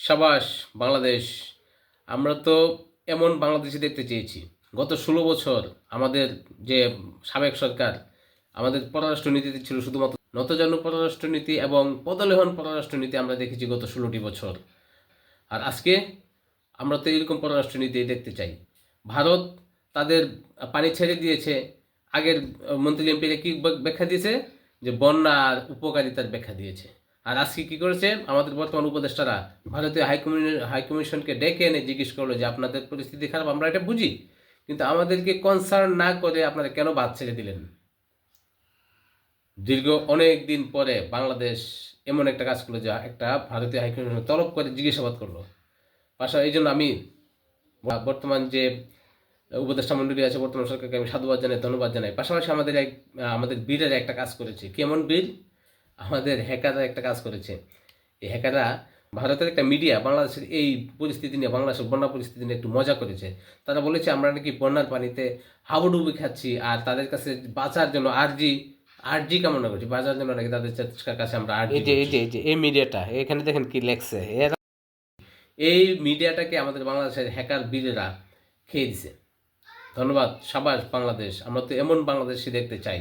সাবাস বাংলাদেশ। আমরা তো এমন বাংলাদেশে দেখতে চেয়েছি। গত 16 বছর আমাদের যে সাবেক সরকার আমাদের পররাষ্ট্রনীতিতে ছিল শুধুমাত্র নতজানু পররাষ্ট্রনীতি এবং পদলেহন পররাষ্ট্রনীতি আমরা দেখেছি গত 16টি বছর। আর আজকে আমরা তো এরকম পররাষ্ট্রনীতি দেখতে চাই। ভারত তাদের পানি ছেড়ে দিয়েছে। আগের মন্ত্রী এমপিরা কি ব্যাখ্যা দিয়েছে? যে বন্যা আর উপকারিতার ব্যাখ্যা দিয়েছে। আর আজকে কি করেছে আমাদের বর্তমান উপদেষ্টারা? ভারতীয় হাইকমিশনকে ডেকে এনে জিজ্ঞেস করলো যে আপনাদের পরিস্থিতি খারাপ, আমরা এটা বুঝি, কিন্তু আমাদেরকে কনসার্ন না করে আপনারা কেন বাদ ছেড়ে দিলেন? দীর্ঘ অনেক দিন পরে বাংলাদেশ এমন একটা কাজ করলো, যা একটা ভারতীয় হাইকমিশন তলব করে জিজ্ঞাসাবাদ করলো। পাশাপাশি এই জন্য আমি বর্তমান যে উপদেষ্টা মন্ডলী আছে, বর্তমান সরকারকে আমি সাধুবাদ জানাই, ধন্যবাদ জানাই। পাশাপাশি আমাদের বীরেরা একটা কাজ করেছে। কেমন বীর? আমাদের হ্যাকাররা একটা কাজ করেছে। এই হ্যাকাররা ভারতের একটা মিডিয়া বাংলাদেশের এই পরিস্থিতি নিয়ে, বাংলাদেশের বন্যা পরিস্থিতি নিয়ে একটু মজা করেছে। তারা বলেছে আমরা নাকি বন্যার পানিতে হাবুডুবু খাচ্ছি, আর তাদের কাছে বাঁচার জন্য আরজি কামনা করছি, বাঁচার জন্য নাকি তাদের কাছে আমরা আরজি। এই মিডিয়াটা এখানে দেখেন কি লেখছে, এই মিডিয়াটাকে আমাদের বাংলাদেশের হ্যাকার বীরেরা খেয়ে দিছে। ধন্যবাদ, সাবাস বাংলাদেশ। আমরা তো এমন বাংলাদেশই দেখতে চাই।